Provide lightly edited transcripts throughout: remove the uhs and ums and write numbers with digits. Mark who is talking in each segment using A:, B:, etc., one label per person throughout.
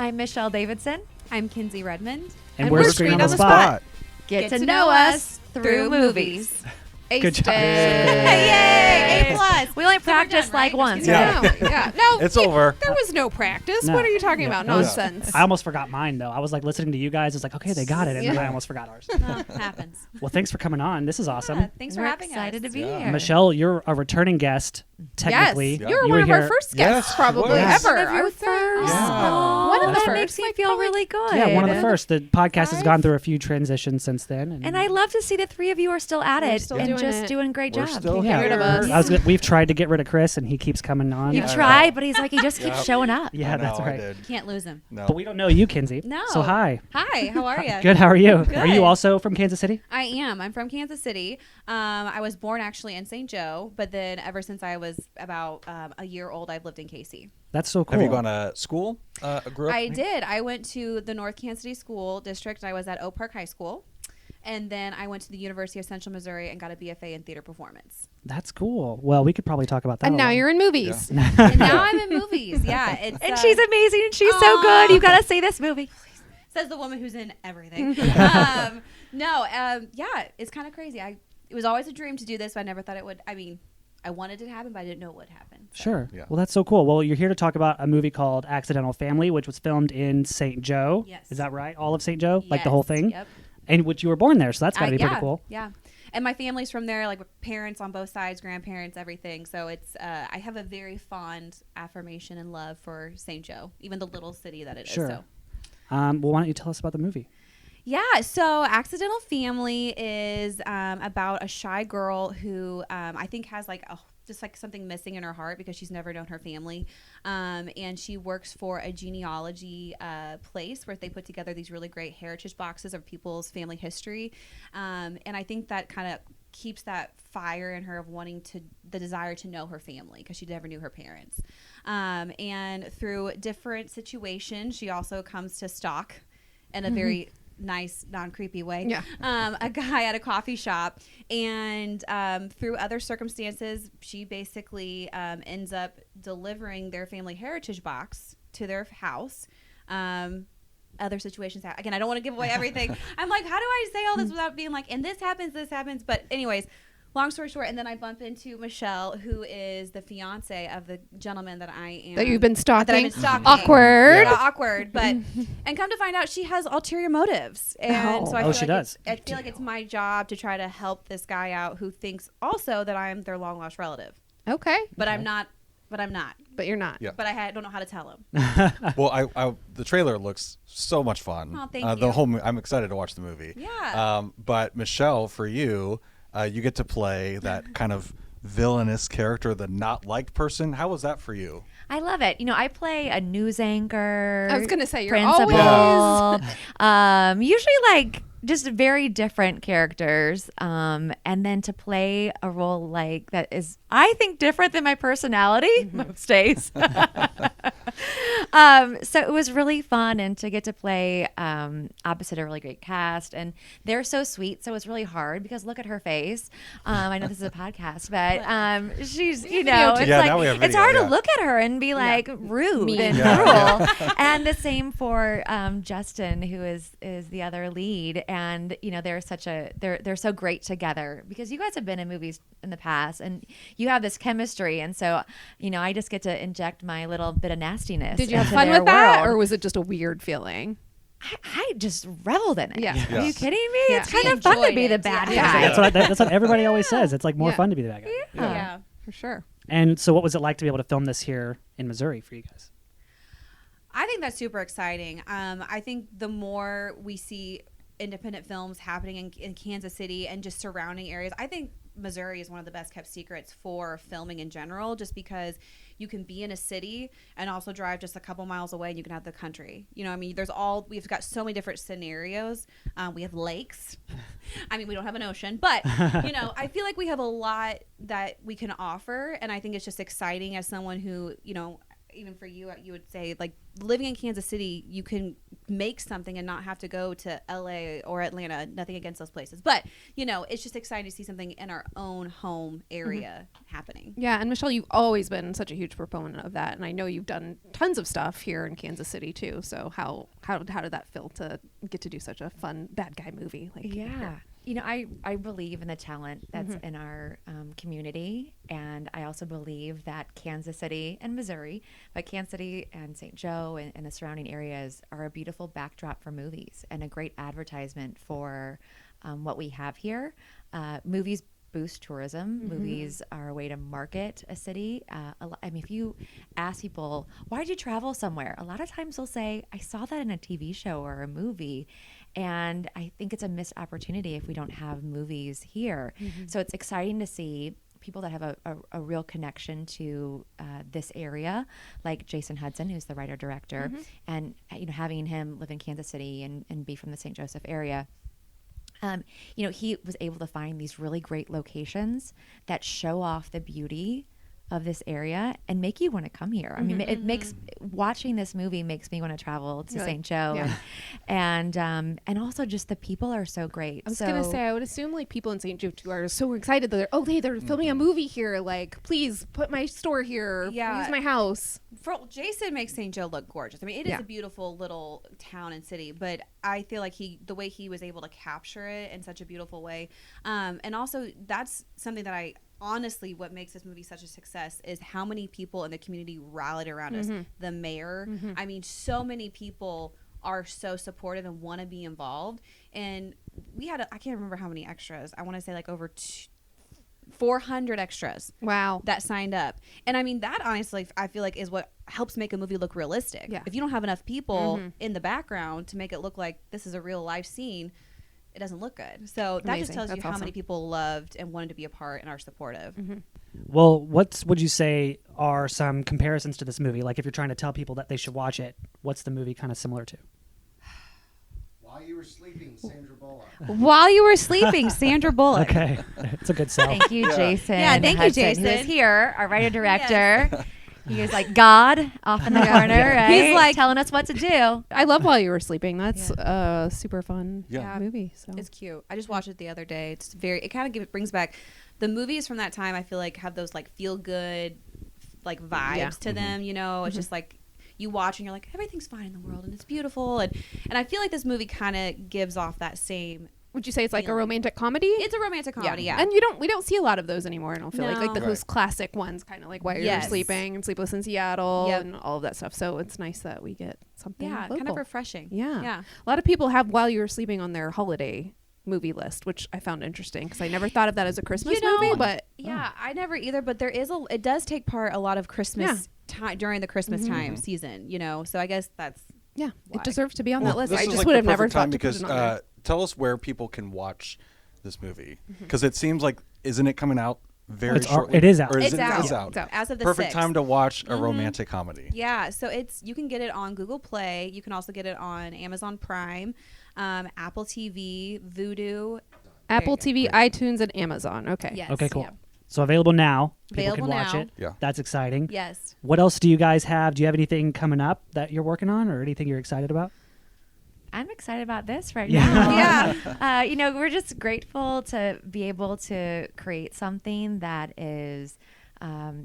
A: I'm Michelle Davidson.
B: I'm Kinsey Redmond.
C: And we're Screen on the Spot.
A: Get to know us through movies.
C: Good job.
B: Yay! A+.
A: We only
B: So we're
A: practiced
B: done, right?
A: once.
B: Yeah.
D: No,
E: It's over.
D: There was no practice.
C: No.
D: What are you talking about?
C: That was-
D: Nonsense.
C: I almost forgot mine, though. I was like listening to you guys. It's like, okay, they got it. And then I almost forgot ours.
B: No, happens.
C: Well, thanks for coming on. This is awesome.
B: Yeah, thanks for
A: We're
B: having
A: excited
B: us.
A: to be
E: Yeah.
A: here.
C: Michelle, you're a returning guest, technically.
D: Yes. You were
C: You
D: one of our
C: here-
D: first guests,
E: Yes,
D: probably
C: yes.
D: ever.
A: One of
D: I
A: your
D: would say.
A: first.
E: Yeah.
D: One of the
A: that
D: first.
A: makes me feel really good.
C: Yeah, one of the first. The podcast has gone through a few transitions since then.
A: And I love to see the three of you are still at
D: We're
A: it
D: still
A: and
D: doing
A: just
D: it.
A: doing a great
E: We're
A: job.
E: still
C: yeah,
D: Get rid of us.
C: we've tried to get rid of Chris, and he keeps coming on.
A: You've
E: Yeah.
A: tried, but he's like, he just keeps
E: Yep.
A: showing up.
C: Yeah,
E: I
C: that's
E: know, I
C: right.
E: did.
B: Can't lose him.
E: No.
C: But we don't know you, Kinsey.
B: No.
C: So hi.
B: Hi, how are you?
C: Good. How are you?
B: Good.
C: Are you also from Kansas City?
B: I am. I'm from Kansas City. I was born actually in St. Joe, but then ever since I was about a year old, I've lived in Casey.
C: That's so cool.
E: Have you gone to school? Grew up?
B: I did. I went to the North Kansas City School District. I was at Oak Park High School. And then I went to the University of Central Missouri and got a BFA in theater performance.
C: That's cool. Well, we could probably talk about that.
D: And
C: a
D: now
C: lot.
D: you're in movies.
B: And now I'm in movies. Yeah. It's,
A: And she's amazing and she's so good. You got to see this movie.
B: says the woman who's in everything. Yeah, it's kind of crazy. It was always a dream to do this, but I never thought it would. I mean, I wanted it to happen, but I didn't know it would happen. So.
C: Sure.
E: Yeah.
C: Well, that's so cool. Well, you're here to talk about a movie called Accidental Family, which was filmed in St. Joe.
B: Yes.
C: Is that right? All of St. Joe? Like the whole
B: Yes,
C: thing?
B: Yep.
C: And which you were born there, so that's got to be pretty
B: Yeah,
C: cool.
B: Yeah. And my family's from there, like with parents on both sides, grandparents, everything. So it's I have a very fond affirmation and love for St. Joe, even the little city that it is.
C: Sure.
B: So.
C: Well, why don't you tell us about the movie?
B: Yeah, so Accidental Family is about a shy girl who I think has just like something missing in her heart because she's never known her family. And she works for a genealogy place where they put together these really great heritage boxes of people's family history. And I think that kind of keeps that fire in her of wanting the desire to know her family because she never knew her parents. And through different situations, she also comes to stalk in a very nice, non-creepy way.
D: Yeah.
B: A guy at a coffee shop, and through other circumstances, she basically ends up delivering their family heritage box to their house. Other situations happen. Again, I don't want to give away everything. I'm like, how do I say all this without being like, and this happens. But anyways, long story short, and then I bump into Michelle, who is the fiance of the gentleman that I am.
D: That you've been stalking.
B: That I've been stalking.
D: Awkward.
B: Yeah, awkward. But and come to find out, she has ulterior motives, and so I feel
C: she
B: like
C: does.
B: I feel like it's my job to try to help this guy out who thinks also that I'm their long lost relative,
D: Okay.
B: but I'm not. But I'm not.
D: But you're not.
E: Yeah.
B: But I don't know how to tell him.
E: Well, the trailer looks so much fun.
B: Oh, thank
E: The
B: you.
E: whole I'm excited to watch the movie.
B: Yeah.
E: But Michelle, for you, you get to play that kind of villainous character, the not liked person. How was that for you?
A: I love it. I play a news anchor.
D: I was gonna say, you're
A: principal.
D: always-
A: Usually like just very different characters. And then to play a role like that is, I think, different than my personality most days. So it was really fun, and to get to play opposite a really great cast, and they're so sweet. So it's really hard because look at her face. I know this is a podcast, but she's it's
E: Yeah, now we
A: like
E: have
A: it's
E: video,
A: hard
E: yeah.
A: to look at her and be like rude
D: Mean.
A: and
E: Yeah,
A: cruel. And the same for Justin, who is the other lead, and they're so great together because you guys have been in movies in the past and you have this chemistry, and so I just get to inject my little bit of nastiness.
D: Did you have
A: into
D: fun
A: their
D: with that,
A: world.
D: or was it just a weird feeling?
A: I just reveled in it.
D: Yeah.
A: Are you
E: Yes.
A: kidding me?
D: Yeah.
A: It's kind
B: We
A: of fun to
B: enjoyed
A: be the
B: it.
A: bad
B: Yeah.
A: guy.
C: That's what everybody always says. It's like more
D: Yeah.
C: fun to be the bad guy.
B: Yeah.
D: For sure.
C: And so what was it like to be able to film this here in Missouri for you guys?
B: I think that's super exciting. I think the more we see independent films happening in Kansas City and just surrounding areas, I think Missouri is one of the best kept secrets for filming in general, just because you can be in a city and also drive just a couple miles away and you can have the country. We've got so many different scenarios. We have lakes. I mean, we don't have an ocean, but I feel like we have a lot that we can offer. And I think it's just exciting as someone who, even for you, you would say like living in Kansas City, you can make something and not have to go to LA or Atlanta. Nothing against those places, but it's just exciting to see something in our own home area happening.
D: Yeah, and Michelle, you've always been such a huge proponent of that, and I know you've done tons of stuff here in Kansas City too. So how did that feel to get to do such a fun bad guy movie?
A: Yeah. I believe in the talent that's in our community. And I also believe that Kansas City and Missouri, but Kansas City and St. Joe and the surrounding areas are a beautiful backdrop for movies and a great advertisement for what we have here. Movies boost tourism. Movies are a way to market a city. If you ask people, why did you travel somewhere? A lot of times they'll say, I saw that in a TV show or a movie. And I think it's a missed opportunity if we don't have movies here. So it's exciting to see people that have a real connection to this area, like Jason Hudson, who's the writer-director, and having him live in Kansas City and be from the St. Joseph area. He was able to find these really great locations that show off the beauty of this area and make you want to come here. I mean, it makes watching this movie makes me want to travel to St. Joe, and also just the people are so great.
D: I was gonna say, I would assume like people in St. Joe are so excited that they're filming a movie here. Like, please put my store here. Use my house.
B: Jason makes St. Joe look gorgeous. I mean, it is a beautiful little town and city, but I feel like the way he was able to capture it in such a beautiful way, and also that's something that honestly, what makes this movie such a success is how many people in the community rallied around us. The mayor, I mean, so many people are so supportive and want to be involved. And we had, I can't remember how many extras. I want to say like over 400 extras.
D: Wow.
B: That signed up. And I mean, that honestly, I feel like is what helps make a movie look realistic. Yeah. If you don't have enough people in the background to make it look like this is a real life scene, it doesn't look good. So that just tells you how many people loved and wanted to be a part and are supportive.
C: Well, what would you say are some comparisons to this movie? Like if you're trying to tell people that they should watch it, what's the movie kind of similar to?
F: While You Were Sleeping, Sandra Bullock.
B: While You Were Sleeping, Sandra Bullock.
C: Okay. It's a good sell.
A: Thank you, Jason.
B: Yeah, thank you,
A: Hudson,
B: Jason.
A: who is here, our writer-director. He is like God off in the corner, right?
B: He's like
A: telling us what to do.
D: I love While You Were Sleeping. That's a super fun movie. So
B: it's cute. I just watched it the other day. It's it kind of brings back the movies from that time. I feel like have those like feel good like vibes to them. It's just like you watch and you're like everything's fine in the world and it's beautiful and I feel like this movie kind of gives off that same.
D: Would you say it's like a romantic comedy?
B: It's a romantic comedy, yeah.
D: And we don't see a lot of those anymore. I don't feel like those classic ones, kind of like While You're Sleeping and Sleepless in Seattle and all of that stuff. So it's nice that we get something local.
B: Kind of refreshing.
D: Yeah. A lot of people have While You Were Sleeping on their holiday movie list, which I found interesting because I never thought of that as a Christmas movie. But
B: I never either. But there is it does take part a lot of Christmas time during the Christmas time season. So I guess that's
D: it deserves to be on that list. I just
E: like
D: would have never
E: time
D: thought to
E: because
D: put it on there.
E: tell us where people can watch this movie because it seems like isn't it coming out very shortly?
C: It is out.
E: Or
B: it's out.
E: It's out.
B: As of the
E: perfect
B: 6th.
E: time to watch a romantic comedy.
B: Yeah, so you can get it on Google Play. You can also get it on Amazon Prime, Apple TV, Vudu,
D: Apple TV, iTunes, and Amazon. Okay.
B: Yes.
C: Okay, cool.
B: Yeah.
C: So available now. People
B: Available
C: can watch
B: now.
C: it.
E: Yeah.
C: That's exciting.
B: Yes.
C: What else do you guys have? Do you have anything coming up that you're working on or anything you're excited about?
A: I'm excited about this right
C: Yeah.
A: now. We're just grateful to be able to create something that is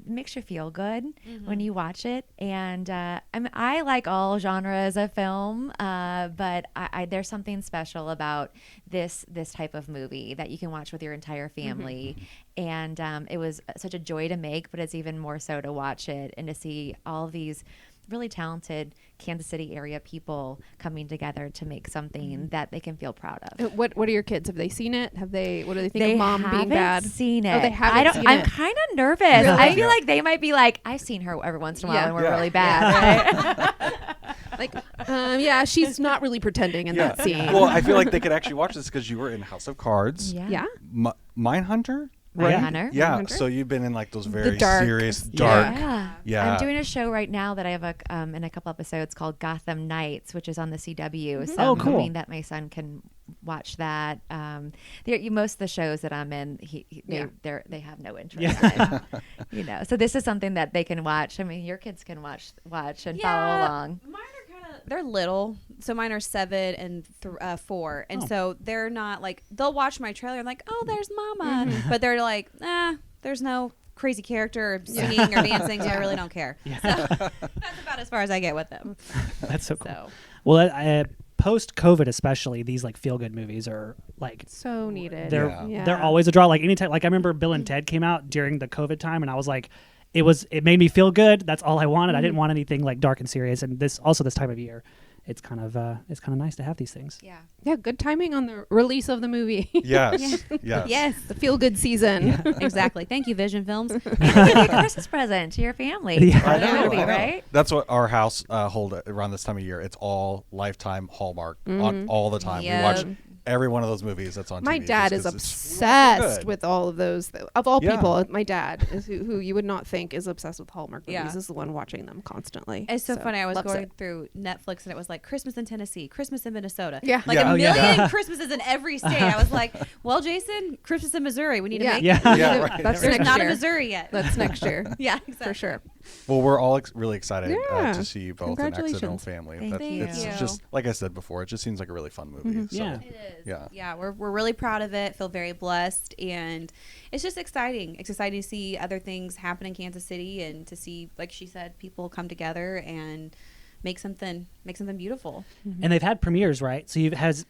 A: makes you feel good when you watch it. And I like all genres of film, but there's something special about this type of movie that you can watch with your entire family. And it was such a joy to make, but it's even more so to watch it and to see all these really talented Kansas City area people coming together to make something that they can feel proud of.
D: What are your kids? Have they seen it? What do they think
A: They
D: of Mom being bad?
A: Seen it.
D: Oh, they haven't seen
A: I'm
D: it.
A: kind of nervous. I feel like they might be like, I've seen her every once in a while and we're really bad. Right?
D: She's not really pretending in that scene.
E: Well, I feel like they could actually watch this because you were in House of Cards.
A: Yeah.
E: Mindhunter?
A: Hunter.
E: Yeah, so you've been in like those very
D: dark-
E: serious, dark.
A: Yeah. I'm doing a show right now that I have in a couple episodes called Gotham Nights, which is on the CW. So
C: Oh,
A: I'm
C: cool.
A: hoping that my son can watch that. Most of the shows that I'm in, they have no interest.
C: Yeah.
A: In, so this is something that they can watch. I mean, your kids can watch and follow along.
B: Mine are they're little, so mine are 7 and 4, and so they're not like they'll watch my trailer and like, oh, there's Mama, but they're like, there's no crazy character or singing or dancing, so I really don't care. Yeah. So that's about as far as I get with them.
C: That's so cool. Well, post COVID, especially, these like feel good movies are like
D: so needed.
C: They're always a draw. Like anytime, like I remember Bill and Ted came out during the COVID time, and I was like, it made me feel good. That's all I wanted. I didn't want anything like dark and serious. And this time of year, it's kind of nice to have these things.
D: Yeah, good timing on the release of the movie.
E: Yes.
D: The feel good season.
B: Yeah. Exactly. Thank you, Vision Films.
A: Give you a Christmas present to your family.
C: Yeah.
E: I know,
A: movie,
E: I know.
A: right?
E: That's what our house hold around this time of year. It's all Lifetime Hallmark on all the time.
B: Yep.
E: We watch every one of those movies that's on TV.
D: My dad
E: just
D: is
E: 'cause it's
D: obsessed
E: good.
D: with all of those. Of all
E: Yeah.
D: people, my dad is who you would not think is obsessed with Hallmark movies.
B: Yeah.
D: Is the one watching them constantly.
B: It's so funny. I was
D: loves
B: going
D: it.
B: through Netflix and it was like Christmas in Tennessee, Christmas in Minnesota.
D: Yeah.
B: Like
E: Yeah.
B: a
E: Oh, yeah.
B: million Christmases in every state. I was like, well, Jason, Christmas in Missouri. We need to make
C: Yeah.
B: it.
E: Yeah, right.
D: That's
B: There's
D: next
B: not
D: year.
B: a Missouri yet.
D: That's next year.
B: Yeah, exactly.
D: For sure.
E: Well, we're all really excited
D: Yeah.
E: to see you both in Accidental
D: Congratulations.
E: Family.
A: Thank you.
E: It's just like I said before. It just seems like a really fun movie. So,
C: Yeah.
B: It is.
E: Yeah.
B: Yeah, we're really proud of it. Feel very blessed, and it's just exciting. It's exciting to see other things happen in Kansas City, and to see, like she said, people come together and make something beautiful.
C: And they've had premieres, right? So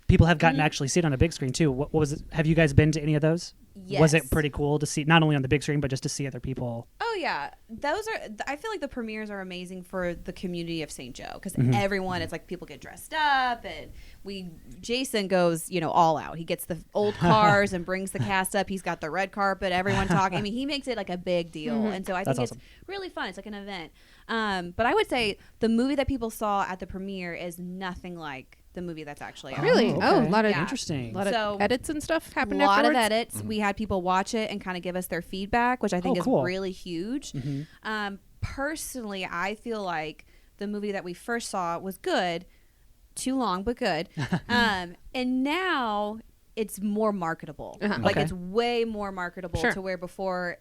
C: people have gotten to actually see it on a big screen too. What was it? Have you guys been to any of those?
B: Yes.
C: Was it pretty cool to see not only on the big screen but just to see other people?
B: Oh yeah, I feel like the premieres are amazing for the community of St. Joe, because
C: Mm-hmm.
B: everyone, it's like people get dressed up, and Jason goes all out. He gets the old cars and brings the cast up. He's got the red carpet, everyone talking. I mean, he makes it like a big deal, and so I think
C: That's
B: it's
C: awesome.
B: really fun. It's like an event. But I would say the movie that people saw at the premiere is nothing like the movie that's actually out.
D: Really?
C: okay.
D: Oh, a lot of
B: Yeah.
C: Interesting.
D: A lot
B: So,
D: of edits and stuff
B: A
D: happened
B: lot of
D: afterwards?
B: edits. We had people watch it and kind of give us their feedback, which I think
C: Oh,
B: is
C: cool.
B: really huge. Personally, I feel like the movie that we first saw was good, too long but good, and now it's more marketable. Like
C: Okay.
B: it's way more marketable
D: Sure.
B: to where before.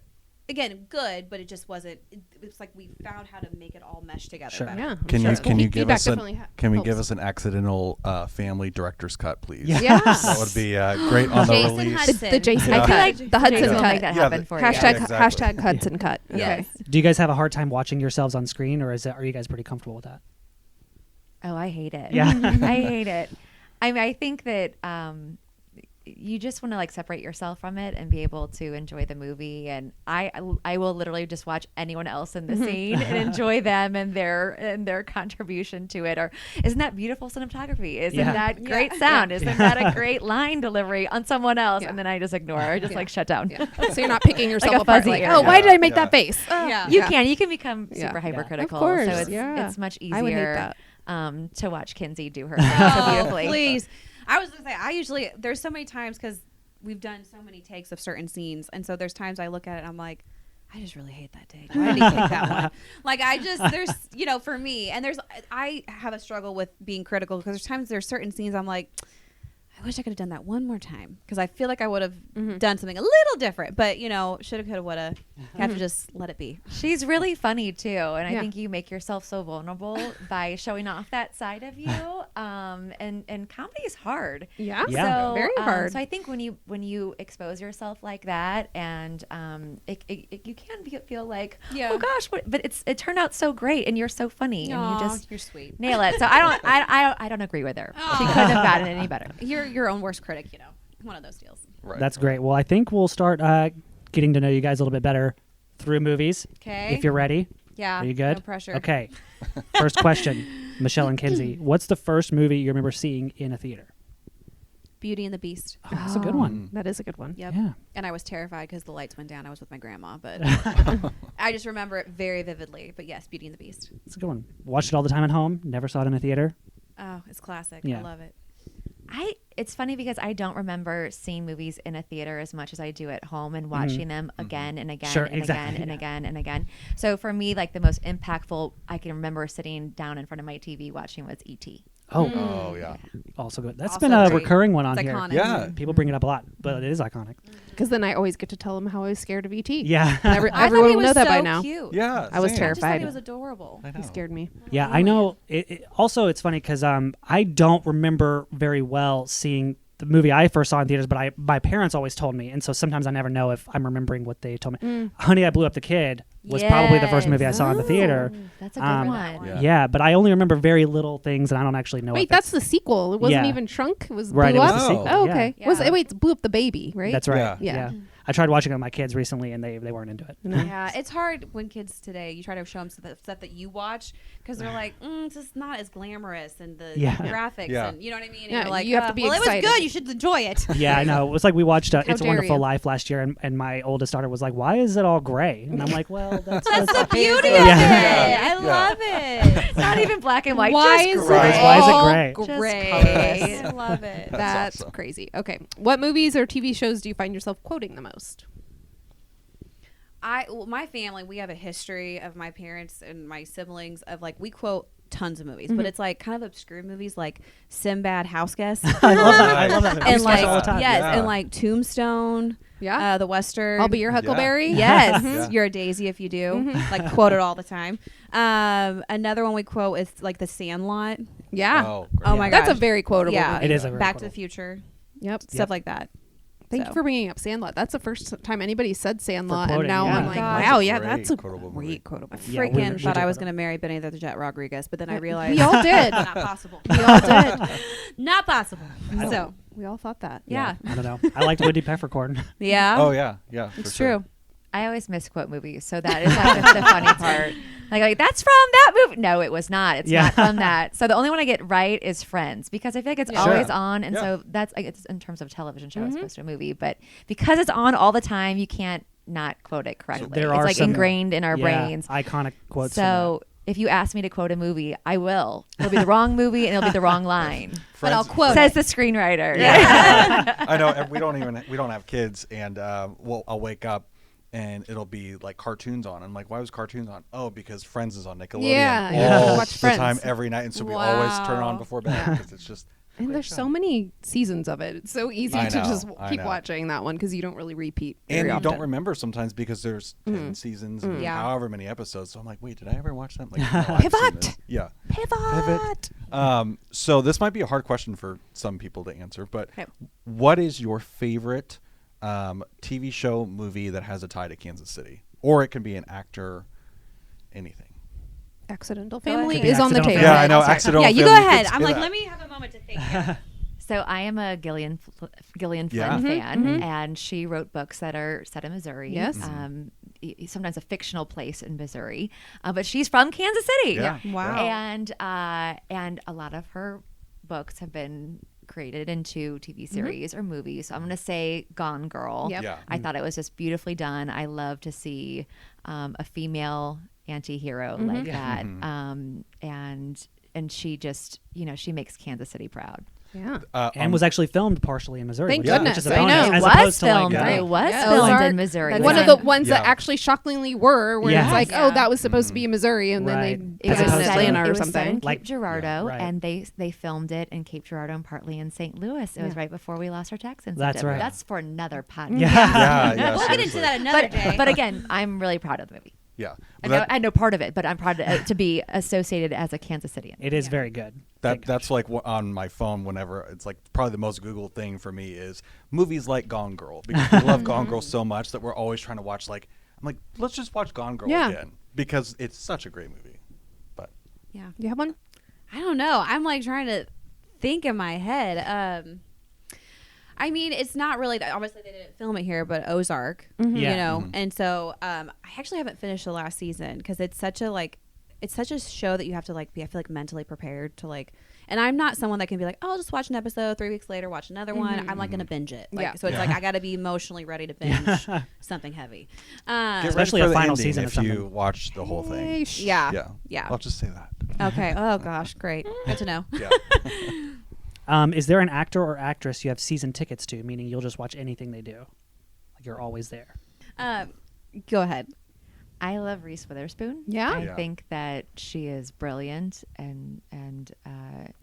B: Again, good, but it just wasn't. It's like we found how to make it all mesh together
C: Sure.
B: better.
D: Yeah. I'm
E: Can
D: sure.
E: you can you give
D: Feedback
E: us an
D: definitely
E: can we
D: helps.
E: give us an Accidental Family director's cut, please?
D: Yes.
E: That would be great on the
B: Jason
E: release.
B: Hudson.
D: The Jason
E: Yeah.
A: I
D: cut.
A: feel like
D: the Hudson
A: Jason will
D: cut.
A: make that
E: Yeah,
A: happen
E: the-
A: for
D: Hashtag
A: you.
E: exactly.
D: hashtag Hudson cut. Okay.
B: Yes.
C: Do you guys have a hard time watching yourselves on screen, or are you guys pretty comfortable with that?
A: Oh, I hate it.
C: Yeah.
A: I hate it. I mean, I think that you just want to like separate yourself from it and be able to enjoy the movie. And I will literally just watch anyone else in the scene and enjoy them and their contribution to it. Or isn't that beautiful cinematography? Isn't
C: Yeah.
A: that great sound? Isn't that a great line delivery on someone else? And then I just ignore, I just like shut down.
D: Yeah. So you're not picking yourself
A: Like a
D: apart.
A: fuzzy
D: Like,
A: area.
D: oh, why did I make
E: Yeah.
D: that face?
B: Yeah.
A: You can become
D: Yeah.
A: super hypercritical.
D: Of course,
A: So
D: yeah.
A: it's much
D: I would hate
A: easier
D: that.
A: to watch Kinsey do her thing so
B: Oh,
A: beautifully.
B: please. I was gonna say, there's so many times because we've done so many takes of certain scenes, and so there's times I look at it and I'm like, I just really hate that take. Why did he pick that one? Like there's for me, and I have a struggle with being critical because there's certain scenes I'm like, I wish I could have done that one more time, because I feel like I would have done something a little different, but shoulda, coulda, woulda. You have to just let it be.
A: She's really funny too, and I
D: Yeah.
A: think you make yourself so vulnerable by showing off that side of you. And comedy is hard.
D: Yeah.
C: Yeah.
A: So,
D: Very hard.
A: So I think when you expose yourself like that, and you can feel like,
B: Yeah.
A: oh gosh, but it turned out so great, and you're so funny, and you
B: Aw,
A: just
B: you're sweet.
A: nail it. So I don't agree with her. She couldn't have gotten any better.
B: You're your own worst critic, one of those deals.
E: Right.
C: That's great. Well, I think we'll start getting to know you guys a little bit better through movies.
B: Okay.
C: If you're ready.
B: Yeah.
C: Are you good?
B: No pressure.
C: Okay. First question, Michelle and Kinsey. What's the first movie you remember seeing in a theater?
B: Beauty and the Beast.
C: Oh, that's a good one.
D: That is a good one.
B: Yep.
C: Yeah.
B: And I was terrified because the lights went down. I was with my grandma, but I just remember it very vividly. But yes, Beauty and the Beast.
C: It's a good one. Watched it all the time at home. Never saw it in a theater.
B: Oh, it's classic.
C: Yeah.
B: I love it.
A: It's funny because I don't remember seeing movies in a theater as much as I do at home and watching them again and again
C: Sure,
A: and
C: exactly,
A: again and
C: yeah.
A: again and again. So for me, like the most impactful I can remember sitting down in front of my TV watching was E.T.
E: Oh yeah.
C: Also good. That's
B: Also
C: been a
B: great.
C: recurring one on
B: It's
C: here.
B: iconic.
E: Yeah.
C: People bring it up a lot, but it is iconic.
D: Because then I always get to tell them how I was scared of ET.
C: Yeah.
D: Every,
B: I
D: everyone
B: thought he
D: will
B: was
D: know that
B: so
D: by now.
B: cute.
E: Yeah.
D: I was
E: same.
B: I just thought
D: terrified.
B: he was adorable.
E: I know.
D: He scared me.
C: Yeah, I know. Also, it's funny because I don't remember very well seeing the movie I first saw in theaters, but my parents always told me, and so sometimes I never know if I'm remembering what they told me. Honey, I Blew Up the Kid was probably the first movie I saw in the theater.
A: That's a good
C: Um,
A: one.
C: Yeah. But I only remember very little things, and I don't actually know.
D: Wait,
C: if
D: that's
C: it's-
D: the sequel. It wasn't
C: Yeah.
D: even Shrunk. It was
C: right.
D: Blew
C: It was
D: Up.
C: the sequel.
D: Oh,
C: yeah.
D: okay.
B: Yeah.
D: Was it? Wait, it's Blew Up the Baby, right?
C: That's right.
E: Yeah.
D: Yeah.
C: I tried watching it with my kids recently, and they weren't into it.
B: Yeah, it's hard when kids today, you try to show them stuff that you watch because they're like, it's just not as glamorous and the
C: Yeah.
B: graphics
E: Yeah.
B: and you know what I mean? And
D: Yeah,
B: you're like,
D: you have to be
B: well,
D: excited.
B: it was good. You should enjoy it.
C: Yeah, I know. It was like we watched It's a
D: dare
C: Wonderful
D: you.
C: Life last year, and my oldest daughter was like, "Why is it all gray?" And I'm like, "Well, that's
B: That's the
C: just
B: beauty of
C: Yeah.
B: it. I love it.
A: It's not even black and white.
B: Why
A: just
B: is
A: gray.
B: it
C: Why is it
B: all
C: gray?
A: Just
B: gray?
A: colorless.
B: I love it.
D: That's
E: awesome.
D: crazy. Okay. What movies or TV shows do you find yourself quoting the most?
B: My family, we have a history of my parents and my siblings of like we quote tons of movies, but it's like kind of obscure movies like Sinbad House Guest.
C: I love that. I love that. We
B: And
C: used to watch
B: like
C: it all the time.
B: yes,
E: Yeah.
B: and like Tombstone,
D: Yeah.
B: the Western.
D: I'll be your Huckleberry.
B: Yes,
E: Yeah.
B: you're a daisy if you do. Like quote it all the time. Another one we quote is like The Sandlot.
D: Yeah.
E: Oh, great.
B: Oh my
D: That's a
B: gosh.
D: very quotable
B: Yeah,
D: movie.
C: It is a very
B: Back to
C: quotable.
B: the Future,
D: Yep.
B: stuff like that.
D: Thank
B: So.
D: you for bringing up Sandlot. That's the first time anybody said Sandlot,
C: quoting,
D: and now
C: yeah.
D: I'm like,
B: Gosh.
D: wow,
E: That's a
D: yeah,
E: great
D: that's a
E: quotable movie.
D: great quotable.
C: Yeah, we
B: Freaking
C: did
B: thought I
C: that.
B: was going to marry Benedict the Jet Rodriguez, but then I
D: We
B: realized
D: all did.
B: not possible.
D: We all did.
B: Not possible. So
D: We all thought that.
B: yeah,
C: I don't know. I liked Woody Peppercorn.
B: yeah,
E: Oh yeah. Yeah. for
B: it's
E: sure.
B: true.
A: I always misquote movies, so that is like the funny part. Like that's from that movie. No, it was not. It's
C: Yeah.
A: not from that. So the only one I get right is Friends because I feel like it's
D: Yeah.
A: always
E: Sure.
A: on, and
E: Yeah.
A: so that's like, it's in terms of television show as opposed to a movie. But because it's on all the time, you can't not quote it correctly.
C: there
A: it's
C: are
A: like
C: some-
A: ingrained in our
C: Yeah,
A: brains.
C: iconic quotes. from
A: So if you ask me to quote a movie, I will. It'll be the wrong movie and it'll be the wrong line.
B: But I'll
E: Friends-
B: quote
A: Says
B: it.
A: the screenwriter.
E: I know. And we don't have kids, and I'll wake up and it'll be like cartoons on. I'm like, why was cartoons on? Oh, because Friends is on Nickelodeon
D: Yeah, yeah.
E: all
D: Watch
E: the
D: Friends.
E: time, every night, and so we always turn it on
B: Wow.
E: before bed because it's just. a
D: And
E: great
D: there's
E: show.
D: so many seasons of it. It's so easy
E: I
D: to
E: know,
D: just
E: I
D: keep
E: know.
D: watching that one because you don't really repeat.
E: And
D: very
E: you don't
D: often.
E: remember sometimes because there's 10 seasons and
B: Yeah.
E: however many episodes. So I'm like, wait, did I ever watch that? I'm like, no, I've seen
D: Pivot!
E: this. Yeah.
D: Pivot.
E: So this might be a hard question for some people to answer, but
B: Okay.
E: what is your favorite TV show, movie that has a tie to Kansas City? Or it can be an actor, anything.
D: Accidental
B: Go ahead.
D: Family
C: Could be
D: is on the
C: Accidental
D: table.
E: Yeah, I know.
A: Sorry.
E: Accidental.
B: Yeah, you go
E: Family,
B: ahead.
E: could
B: I'm
E: say
B: like,
E: that.
B: let me have a moment to think. here.
A: So I am a Gillian Flynn
E: Yeah.
A: fan, and she wrote books that are set in Missouri.
D: Yes.
A: Sometimes a fictional place in Missouri, but she's from Kansas City.
E: Yeah.
B: Wow.
A: And a lot of her books have been created into TV series or movies. So I'm going to say Gone Girl.
D: Yep.
E: Yeah.
A: I thought it was just beautifully done. I love to see a female anti-hero like that. And she just, she makes Kansas City proud.
D: Yeah.
C: And was actually filmed partially in Missouri.
D: Thank
C: which is-
D: goodness.
C: Which is a
D: I
C: bonus,
D: know.
A: It
C: as
A: was
C: opposed to, like,
A: filmed. It was
D: Yeah.
A: filmed
D: Ozark,
A: in Missouri.
B: that's
D: One of
B: fun.
D: the ones that
E: Yeah.
D: actually shockingly were, where
C: Yes.
D: it's like,
B: Yeah.
D: oh, that was supposed to be in Missouri, and
C: Right.
D: then
A: It
D: they
C: As
A: was,
D: put it in
C: opposed
A: set
C: to-
A: in,
D: Atlanta
A: it
D: or
A: was set
D: something.
A: in Cape
C: Like-
A: Girardeau,
C: right.
A: and they filmed it in Cape Girardeau and partly in St. Louis. It was right before we lost our tax in
C: That's
A: September.
C: right.
A: That's for another podcast.
E: Yeah.
B: We'll get into
E: seriously.
B: that another day.
A: But again, I'm really proud of the movie.
E: Yeah.
A: I
E: But
A: know
E: that-
A: I know part of it, but I'm proud to be associated as a Kansas Cityan.
C: It is very good.
E: that's like on my phone whenever it's like probably the most Googled thing for me is movies like Gone Girl because I love Gone Girl so much that we're always trying to watch I'm like let's just watch Gone Girl
D: Yeah.
E: again because it's such a great movie. But
B: Yeah.
D: You have one?
B: I don't know. I'm like trying to think in my head. I mean, it's not really that. Obviously, they didn't film it here, but Ozark,
C: Yeah.
B: you know. And so, I actually haven't finished the last season because it's such a show that you have to be. I feel like mentally prepared to And I'm not someone that can be like, oh, I'll just watch an episode. 3 weeks later, watch another one. I'm like gonna binge it.
D: Yeah.
B: So it's like I got to be emotionally ready to binge something heavy.
E: get ready
C: Especially
E: for
C: a
E: the
C: final
E: ending
C: season of
E: if you
C: something.
E: watch the whole thing.
B: Yeah.
E: Yeah.
B: Yeah.
E: I'll just say that.
B: Okay. Oh gosh, great. Good to know.
E: Yeah.
C: Is there an actor or actress you have season tickets to, meaning you'll just watch anything they do? Like you're always there.
B: Go ahead.
A: I love Reese Witherspoon.
D: Yeah?
A: I
E: Yeah.
A: think that she is brilliant and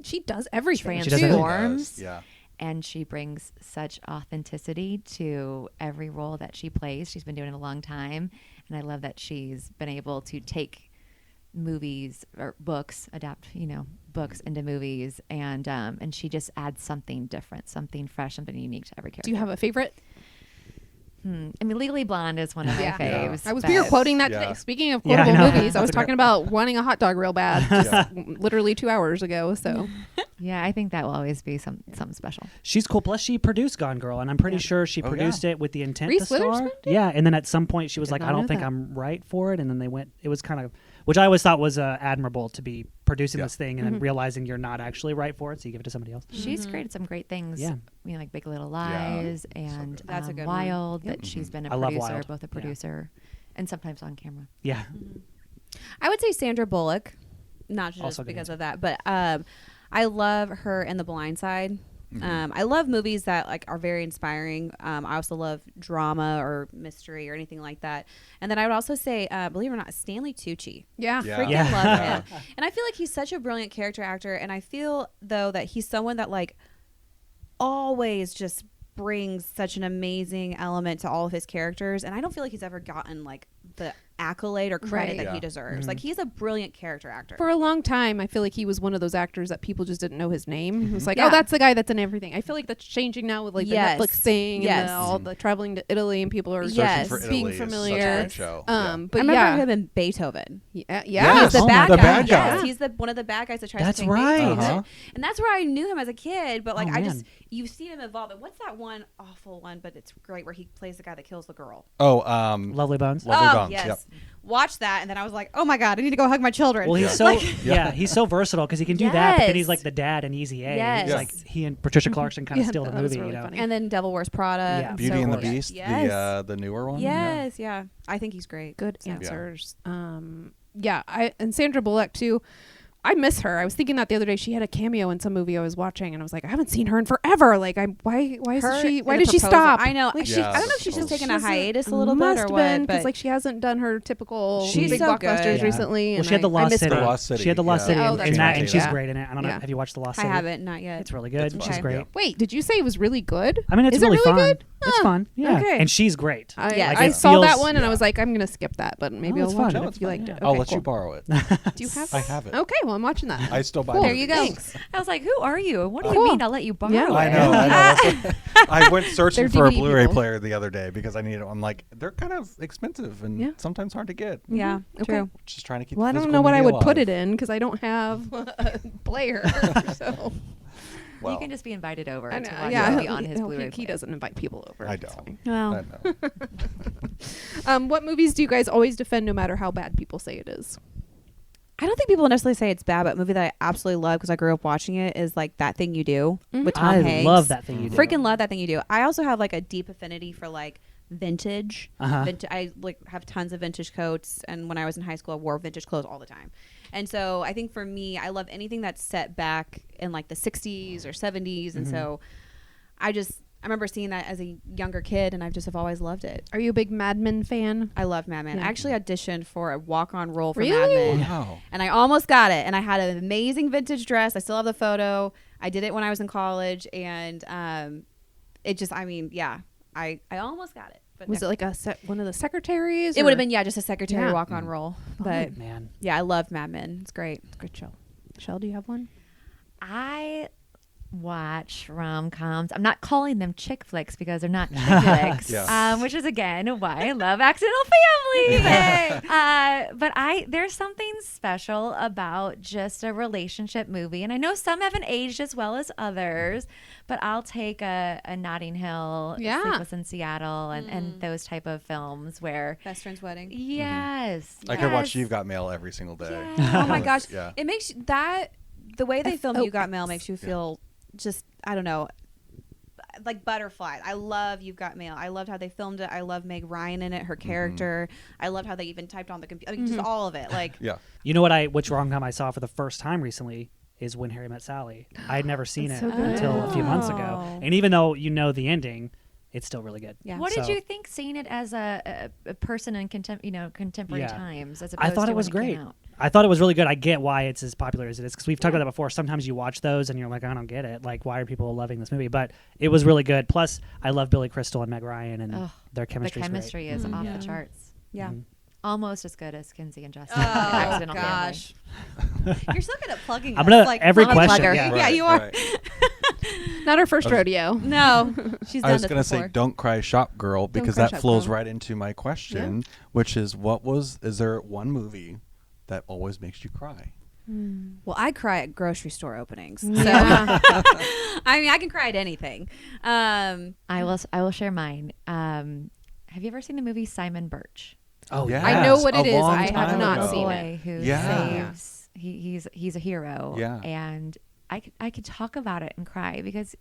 D: She does everything.
C: She does
D: too.
C: everything.
A: transforms.
E: Yeah.
A: And she brings such authenticity to every role that she plays. She's been doing it a long time, and I love that she's been able to take movies or books, adapt books into movies, and she just adds something different, something fresh, something unique to every character.
D: Do you have a favorite?
A: I mean, Legally Blonde is one of my
D: Yeah.
A: faves.
D: We were
A: but-
D: quoting that
E: Yeah.
D: today. Speaking of
C: Yeah, I
D: quotable
C: know.
D: movies, I was talking about wanting a hot dog real bad just literally 2 hours ago. So
A: Yeah, I think that will always be something special.
C: She's cool. Plus, she produced Gone Girl, and I'm pretty
A: Yeah.
C: sure she
E: Oh,
C: produced it with the intent
D: Reese
C: to star.
D: Witherspoon
C: Yeah, and then at some point she was
D: Did
C: like,
D: not
C: "I don't
D: know
C: think
D: that.
C: I'm right for it," and then they went. It was kind of, which I always thought was admirable to be producing
E: Yeah.
C: this thing and then realizing you're not actually right for it, so you give it to somebody else.
A: She's created some great things.
C: Yeah.
A: Like Big Little Lies
E: So
A: and
E: good.
B: That's a good one.
A: Wild. That she's been a
C: I love
A: producer,
C: Wild.
A: both a
C: Yeah.
A: producer and sometimes on camera.
C: Yeah,
B: I would say Sandra Bullock, not just
C: Also good
B: because
C: answer.
B: of that, but I love her in The Blind Side. I love movies that like are very inspiring. I also love drama or mystery or anything like that. And then I would also say, believe it or not, Stanley Tucci.
D: yeah.
E: Yeah.
B: Freaking
C: Yeah.
B: love him. And I feel like he's such a brilliant character actor. And I feel though that he's someone that like always just brings such an amazing element to all of his characters. And I don't feel like he's ever gotten like the accolade or credit
D: Right.
B: that
E: Yeah.
B: he deserves. Like he's a brilliant character actor.
D: For a long time, I feel like he was one of those actors that people just didn't know his name. It was like,
B: Yeah.
D: oh, that's the guy that's in everything. I feel like that's changing now with like
B: Yes.
D: the Netflix thing
B: Yes.
D: and all the traveling to Italy and people are
B: Searching
E: Searching for
D: being
E: Italy
D: familiar.
E: is such a good show.
B: I
D: But
B: remember
D: yeah,
B: him in Beethoven.
D: yeah,
E: Yes.
B: The
E: Oh
B: bad
E: my
B: guy.
E: God. The bad
B: Yes,
E: guy.
B: he's one of the bad guys that tries
C: That's
B: to take
C: right.
B: Beethoven.
E: Uh-huh.
B: And that's where I knew him as a kid. But like
C: Oh,
B: I just
C: man.
B: you've seen him evolve. And what's that one awful one? But it's great where he plays the guy that kills the girl.
E: Oh,
C: Lovely Bones.
E: Lovely
B: oh
E: Bones.
B: yes,
E: Yep.
B: watch that. And then I was like, oh my god, I need to go hug my children.
C: Well, he's
E: Yeah.
C: so he's so versatile because he can do that, but then he's
B: Yes.
C: like the dad in Easy A.
B: Yes.
C: It's like he and Patricia Clarkson kind of
D: Yeah,
C: steal the
D: that was
C: movie.
D: really
C: You know,
D: funny.
B: And then Devil Wears Prada.
C: Yeah.
E: Beauty and the
B: good.
E: Beast,
B: Yes.
E: the newer one.
B: Yes, yeah. I think he's great.
D: good
B: So.
D: answers. And Sandra Bullock too. I miss her. I was thinking that the other day. She had a cameo in some movie I was watching, and I was like, I haven't seen her in forever. Like, why
B: Her
D: is she? Why
B: in The
D: did she
B: Proposal.
D: stop?
B: I know.
D: Like,
B: She,
E: Yeah,
B: I don't know if she's just
E: Proposal.
B: taking a hiatus a little bit
D: must
B: or
D: have
B: what.
D: been,
B: But
D: like she hasn't done her typical
B: She's
D: big
B: so
D: blockbusters
B: good.
C: Yeah.
D: recently.
C: Well,
D: and
C: she had the
D: I
C: Lost
D: miss
C: City.
D: her.
E: The Lost City.
C: She had the Lost
E: Yeah.
C: City,
D: Oh,
C: and,
D: that's
C: and
D: right.
C: that, and she's
D: Yeah.
C: great in it. I don't know.
D: Yeah.
C: Have you watched the Lost
B: I
C: City?
B: haven't, not yet.
C: It's really good.
E: It's
C: She's
E: fun.
C: great.
E: Yeah.
D: Wait, did you say it was really good?
C: I mean, it's
D: Is it
C: really
D: really
C: fun.
D: good?
C: It's
D: Huh.
C: fun. Yeah,
D: Okay.
C: and she's great.
B: Yes.
D: I
C: it
D: saw that
C: feels-
D: one and I
E: yeah.
D: was like, I'm gonna skip that, but maybe
C: Oh,
D: I'll
C: it's
D: watch
C: fun.
D: it
C: No,
D: if you liked
C: yeah.
D: it.
E: I'll
D: Okay,
E: let you
D: cool.
E: borrow it.
D: Do you have?
E: I have it.
D: Okay, well I'm watching that.
E: I still buy
D: Cool.
E: it.
B: There you go.
D: Thanks.
A: I was like, who are you? What do
D: Cool.
A: you mean I'll let you borrow
D: Yeah.
A: it?
E: I know. That's what- I went searching
D: They're
E: for a
D: DVD
E: Blu-ray
D: people.
E: player the other day because I needed it. I'm like, they're kind of expensive and
D: Yeah.
E: sometimes hard to get.
B: Yeah,
D: Okay.
B: true.
E: Just trying to keep.
D: Well, I
E: the
D: don't
E: physical
D: know what I
E: media
D: would put
E: alive.
D: it in because I don't have a player. So
E: Well,
A: You can just be invited over
D: I
A: to
D: know,
A: watch
D: yeah,
A: a movie on his
D: no,
A: Blu-ray
D: he
A: player.
D: doesn't invite people over.
E: I
D: It's
E: don't.
B: Well,
E: I know.
D: fine. What movies do you guys always defend no matter how bad people say it is?
B: I don't think people necessarily say it's bad, but a movie that I absolutely love because I grew up watching it is like That Thing You Do with Tom
C: I
B: Hanks.
C: love That Thing You Do.
B: Freaking love That Thing You Do. I also have like a deep affinity for like vintage.
C: Uh-huh.
B: I like have tons of vintage coats, and when I was in high school, I wore vintage clothes all the time. And so I think for me, I love anything that's set back in like the 60s or 70s, and so I remember seeing that as a younger kid, and I just have always loved it.
D: Are you a big Mad Men fan?
B: I love Mad Men.
D: Yeah.
B: I actually auditioned for a walk-on role for Mad
D: Really?
B: Men.
E: Wow.
B: And I almost got it. And I had an amazing vintage dress. I still have the photo. I did it when I was in college. And it just, I mean, yeah, I almost got it. But
D: Was it like one of the secretaries?
B: it would have
D: or-
B: been, yeah, just a secretary
D: Yeah.
B: walk-on role. But
C: Man.
B: yeah, I love Mad Men. It's great.
D: It's a good show. Michelle, do you have one?
A: I watch rom-coms. I'm not calling them chick flicks because they're not chick flicks,
E: Yeah.
A: which is again why I love Accidental Family. But there's something special about just a relationship movie, and I know some haven't aged as well as others, but I'll take a Notting Hill,
D: Yeah.
A: Sleepless in Seattle, and those type of films where
B: Best Friend's Wedding.
A: yes,
E: I could watch
A: yes.
E: You've Got Mail every single day.
B: Oh my gosh.
E: Yeah.
B: It makes that, the way they film
D: oh,
B: You Got Mail makes you feel just, I don't know, like butterflies. I love You've Got Mail. I loved how they filmed it. I love Meg Ryan in it, her character. I loved how they even typed on the computer. I mean, just all of it. Like,
E: Yeah.
C: You know which rom-com I saw for the first time recently is When Harry Met Sally. I had never seen it
D: so good.
C: until a few months ago.
B: Oh.
C: And even though you know the ending, it's still really good.
B: Yeah.
A: What did
C: So-
A: you think seeing it as a person in contemporary
C: Yeah.
A: times as
C: I
A: opposed
C: thought
A: to
C: it was
A: when
C: great.
A: came out?
C: I thought it was really good. I get why it's as popular as it is because we've talked about that before. Sometimes you watch those and you're like, I don't get it. Like, why are people loving this movie? But it was really good. Plus, I love Billy Crystal and Meg Ryan, and
A: Ugh,
C: their
A: The
C: chemistry.
A: chemistry is off
B: Yeah.
A: the charts.
B: Yeah.
C: Mhm.
A: Almost as good as Kinsey and Justin.
B: Oh
A: Accidental
B: gosh. You're so good at plugging.
C: I'm
B: us.
C: gonna
B: like
C: every
A: I'm a
C: question.
A: plugger.
C: Yeah.
B: Yeah, you are.
D: Not our first
E: I was-
D: rodeo.
B: No, she's
E: I
B: done
E: was
B: this
E: gonna say,
B: before.
E: don't cry, shop girl, because
D: cry,
E: that
D: shop
E: flows
D: girl.
E: right into my question, which is, is there one movie that always makes you cry?
B: Well, I cry at grocery store openings. So
D: Yeah.
B: I mean, I can cry at anything.
A: I will share mine. Have you ever seen the movie Simon Birch?
C: Oh
E: Yeah.
C: yeah.
D: I know what
E: A
D: it is.
E: long
D: I have
E: time
D: not
E: ago.
D: seen
A: boy
D: it.
A: who
E: Yeah.
A: saves. He's a hero.
E: Yeah.
A: And I could talk about it and cry because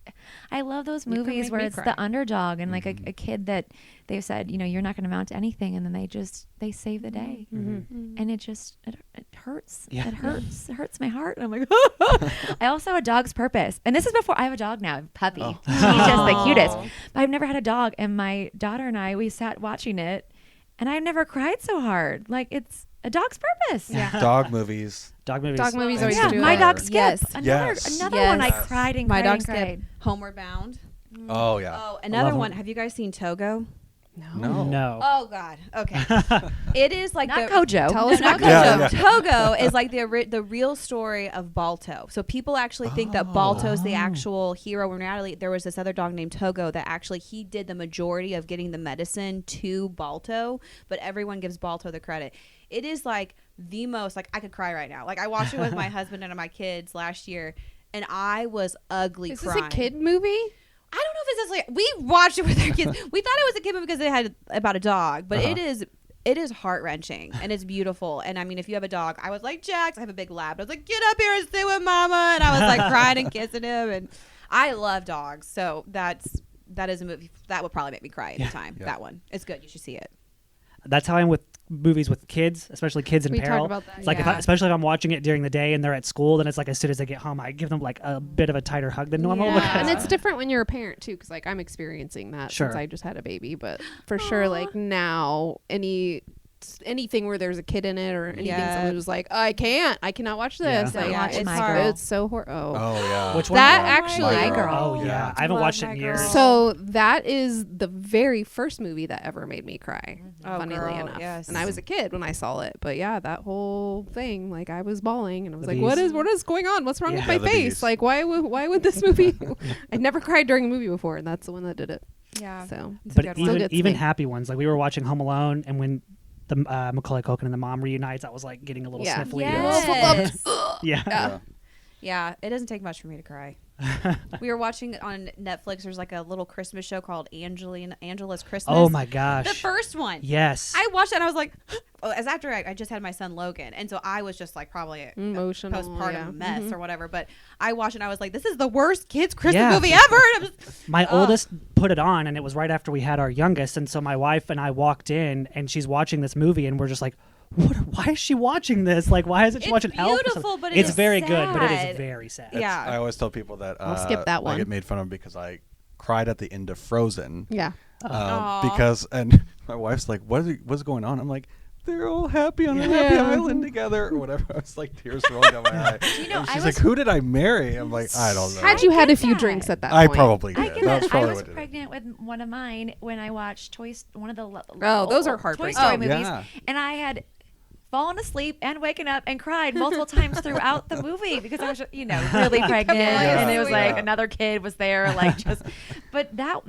A: I love those
B: You can
A: movies
B: make
A: where
B: me
A: it's
B: cry.
A: the underdog and like a kid that they've said, you're not going to amount to anything, and then they save the day, and it hurts.
C: Yeah.
A: It hurts. It hurts my heart. And I'm like, I also have a dog's purpose, and this is before I have a dog now, a puppy.
E: Oh.
A: She's just the cutest. But I've never had a dog, and my daughter and we sat watching it, and I never cried so hard. Like, it's a dog's purpose.
B: Yeah.
E: Dog movies.
C: Dog movies.
D: Dog movies
E: And
D: always
A: Yeah,
D: do
A: my
D: that.
A: dog Skip.
B: Yes.
A: Another
E: Yes.
A: one I
B: Yes.
A: cried and
B: My
A: cried
B: dog
A: and
B: Skip.
A: cried.
B: Homeward Bound.
E: Oh yeah.
B: Oh, another
C: love
B: one.
C: him.
B: Have you guys seen Togo?
E: No.
C: No.
B: Oh God. Okay. It is like
A: Not
B: the
A: Kojo.
D: Tell
B: No,
D: us
B: not
D: about
E: Yeah,
B: Kojo.
E: yeah.
B: Togo is like the real story of Balto. So people actually think that Balto's the actual hero. When in reality, there was this other dog named Togo that actually he did the majority of getting the medicine to Balto, but everyone gives Balto the credit. It is like the most, like, I could cry right now. Like, I watched it with my husband and my kids last year, and I was ugly
D: Is
B: crying.
D: this a kid movie?
B: I don't know if it's just like, we watched it with our kids. We thought it was a kid movie because it had about a dog, but it is heart wrenching and it's beautiful. And I mean, if you have a dog, I was like, Jax, I have a big lab. I was like, get up here and sit with mama. And I was like crying and kissing him. And I love dogs. So that is a movie that would probably make me cry anytime.
E: Yeah.
B: That one. It's good. You should see it.
C: That's how I am with movies with kids, especially kids in
D: We talked
C: peril.
D: about that,
C: It's like
B: yeah.
C: especially if I'm watching it during the day and they're at school, then it's like as soon as they get home, I give them like a bit of a tighter hug than normal.
B: Yeah.
C: because-
D: And it's different when you're a parent too, because like I'm experiencing that
C: Sure.
D: since I just had a baby. But for sure, like now, anything where there's a kid in it or anything,
B: Yeah.
D: someone was like, I cannot watch
C: Yeah.
D: this.
A: Don't
D: Like,
A: watch
D: it's
A: My
D: hard.
A: Girl.
D: It's so
E: Oh yeah.
C: Which one?
D: That
C: Oh,
D: actually-
A: My Girl.
C: Oh yeah, I haven't
B: Love
C: watched it
B: My
C: in
B: Girl.
C: years.
D: So that is the very first movie that ever made me cry.
B: Oh,
D: funnily
B: girl,
D: enough,
B: yes.
D: and I was a kid when I saw it. But yeah, that whole thing, like I was bawling, and I was
C: The
D: like,
C: bees.
D: what is going on? What's wrong
C: Yeah.
D: with my
E: Yeah, the
D: face?
E: bees.
D: Like why would this movie? I'd never cried during a movie before, and that's the one that did it.
B: Yeah.
D: So
B: It's a
C: But
B: good
D: Still
B: one.
D: gets
C: even
D: me.
C: happy ones, like we were watching Home Alone, and when the Macaulay Culkin and the mom reunites, I was like getting a little
D: Yeah.
C: sniffly.
B: Yes.
C: Yeah.
D: Yeah.
B: Yeah, it doesn't take much for me to cry. We were watching on Netflix. There's like a little Christmas show called Angela's Christmas.
C: Oh my gosh.
B: The first one.
C: Yes.
B: I watched it and I was like, as after I just had my son Logan, and so I was just like probably a
D: Emotional,
B: postpartum
D: yeah.
B: mess
D: Mhm.
B: or whatever. But I watched it and I was like, this is the worst kids Christmas
C: Yeah.
B: movie ever. And I'm just,
C: My
B: Oh.
C: oldest put it on, and it was right after we had our youngest, and so my wife and I walked in, and she's watching this movie, and we're just like, why is she watching this? Like, why isn't she
B: It's
C: watching Elf? or
B: beautiful,
C: something?
B: but it
C: it's
B: is
C: very good, but it
B: sad.
C: is very sad.
B: Yeah.
E: I always tell people that
D: I'll skip that
E: I
D: one.
E: get made fun of because I cried at the end of Frozen.
D: yeah.
B: Aw.
E: Because and my wife's like, what's going on? I'm like, they're all happy on a happy
D: Yeah.
E: island together or whatever. I was like tears rolling down my eye.
A: You know,
E: And
A: I
E: she's
A: was-
E: like, who did I marry? I'm like, I don't know.
D: Had
A: I
D: you had a
A: get
D: few
A: that.
D: drinks at that
E: I
D: point?
E: probably
A: I
E: did.
A: get
E: That's
A: that. I
E: probably
A: was
E: what did it.
A: pregnant with one of mine when I watched one of the
D: Oh, those are
A: Toy
D: heartbreaking.
A: Story
B: Oh,
A: movies,
E: yeah.
A: and I had fallen asleep and waken up and cried multiple times throughout the movie because I was, really pregnant,
E: Yeah.
A: and it was like
E: Yeah.
A: another kid was there, like just. But that,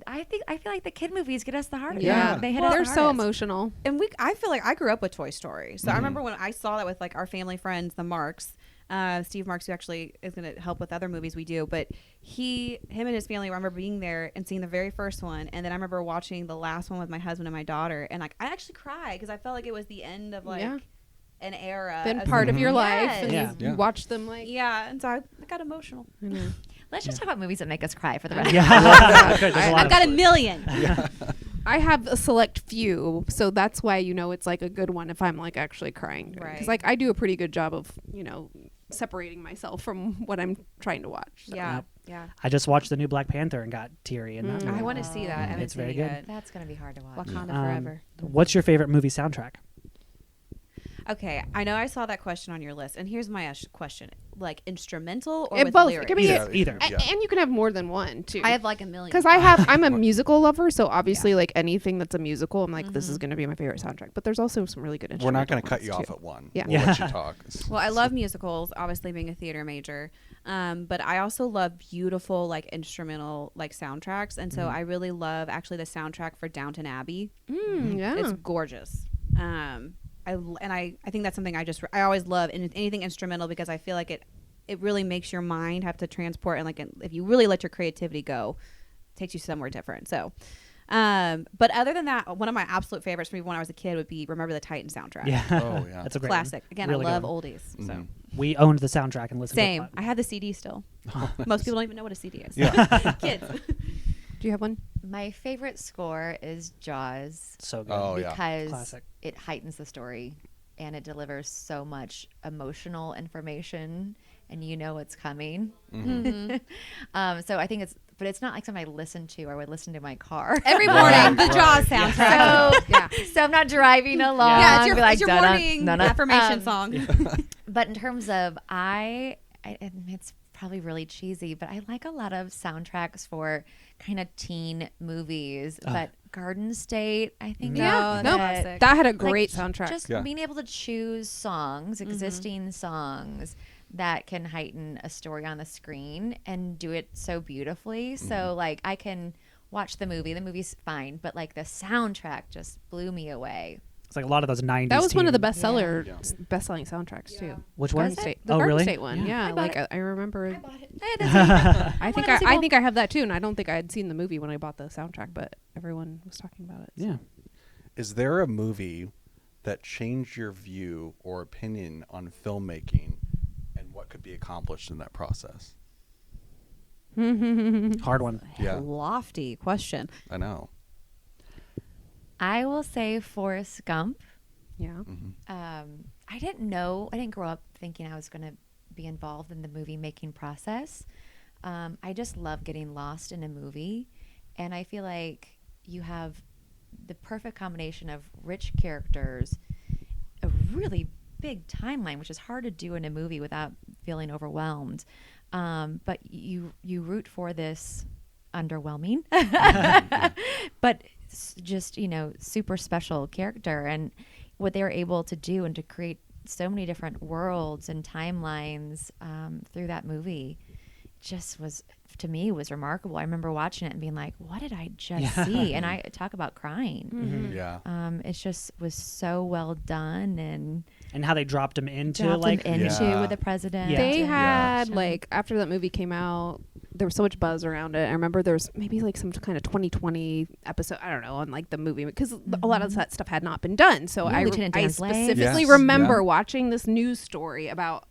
A: I feel like the kid movies get us the hardest.
E: Yeah.
A: They hit
B: Well,
A: us.
D: They're
A: the
D: so
A: hardest.
D: emotional.
B: and I feel like I grew up with Toy Story. So I remember when I saw that with like our family friends, the Marks, Steve Marks, who actually is going to help with other movies we do. But him and his family, I remember being there and seeing the very first one. And then I remember watching the last one with my husband and my daughter. And like, I actually cried because I felt like it was the end of like
D: Yeah.
B: an era.
D: Been
B: of
D: part of your
B: Yes.
D: life, and
C: Yeah.
D: you watch them like.
B: Yeah. And so I got emotional.
D: I know.
A: Let's just talk about movies that make us cry for the rest.
C: Yeah.
D: Yeah.
C: There's a lot
B: I've
C: of-
B: got a million.
D: I have a select few, so that's why it's like a good one if I'm like actually crying. Because
B: Right.
D: like I do a pretty good job of separating myself from what I'm trying to watch. So.
B: Yeah. Yeah.
C: I just watched the new Black Panther and got teary in that
D: Mm.
C: movie.
B: I want to see that. I haven't
C: It's
B: seen
C: very
B: it
C: good.
B: yet.
A: That's gonna be hard to watch.
B: Wakanda forever.
C: What's your favorite movie soundtrack?
B: Okay, I know I saw that question on your list, and here's my question: like instrumental or
D: It
B: with
D: both.
B: lyrics?
D: It can be
C: Either.
D: and you can have more than one too.
B: I have like a million.
D: Because I'm a musical lover, so obviously like anything that's a musical, I'm like, this is going to be my favorite soundtrack. But there's also some really good.
E: We're not going to cut
D: ones,
E: you off
D: too.
E: at one.
D: Yeah.
E: We'll let you talk.
B: Well, I love musicals, obviously being a theater major, but I also love beautiful like instrumental like soundtracks, and so I really love actually the soundtrack for Downton Abbey.
D: Yeah.
B: It's gorgeous. I think that's something I always love anything instrumental because I feel like it really makes your mind have to transport, and like if you really let your creativity go, it takes you somewhere different. So, but other than that, one of my absolute favorites from when I was a kid would be Remember the Titans soundtrack.
C: Yeah.
E: Oh, yeah.
C: That's a great
B: Classic. Again,
C: Really
B: I love
C: good one.
B: oldies. So.
E: Mhm.
C: We owned the soundtrack and listened
B: Same.
C: to it.
B: I have the CD still. Most people don't even know what a CD is.
E: Yeah.
B: Kids.
D: Do you have one?
A: My favorite score is Jaws
C: So good.
E: Oh, yeah.
A: because
C: Classic.
A: it heightens the story and it delivers so much emotional information and you know what's coming. So I think but it's not like something I listen to or would listen to in my car.
B: Every morning, the Jaws soundtrack.
A: So I'm not driving along.
B: Yeah, it's
A: be
B: your,
A: like,
B: it's your
A: "Dun-dun,
B: morning
A: dun-dun."
B: affirmation song.
A: But in terms of it's probably really cheesy, but I like a lot of soundtracks for kind of teen movies. But Garden State, I think.
B: No,
D: No,
B: classic.
D: that had a
A: like,
D: great soundtrack.
A: Just
E: Yeah.
A: being able to choose songs, existing songs that can heighten a story on the screen and do it so beautifully. So like I can watch the movie's fine, but like the soundtrack just blew me away.
C: It's like a lot of those 90s.
D: That was one of the
C: teen-
D: best-selling soundtracks too.
C: Which one?
A: Was it?
D: The
C: Oh,
D: Garden
C: really?
D: State one. Yeah,
A: I bought
D: like
A: it.
D: I remember.
A: I
D: I think I have that too, and I don't think I had seen the movie when I bought the soundtrack, but everyone was talking about it. So.
C: Yeah.
E: Is there a movie that changed your view or opinion on filmmaking and what could be accomplished in that process?
C: Hard one.
E: Yeah,
B: Lofty question.
E: I know.
A: I will say Forrest Gump.
D: Yeah.
A: I didn't grow up thinking I was going to be involved in the movie making process. I just love getting lost in a movie. And I feel like you have the perfect combination of rich characters, a really big timeline, which is hard to do in a movie without feeling overwhelmed. But you root for this underwhelming, but just, super special character, and what they were able to do and to create so many different worlds and timelines through that movie just was, to me, was remarkable. I remember watching it and being like, what did I just see? And I talk about crying.
E: Yeah.
A: It just was so well done, and
C: how they dropped him into
A: dropped
C: like
A: him into
E: Yeah.
A: with the president.
C: Yeah.
D: They
A: and-
D: had
A: Yeah.
D: like after that movie came out, there was so much buzz around it. I remember there was maybe like some kind of 2020 episode, I don't know, on like the movie because a lot of that stuff had not been done. So
A: Yeah,
D: I
A: Lieutenant Dan's Legs.
D: specifically
E: Yes.
D: remember
E: Yeah.
D: watching this news story about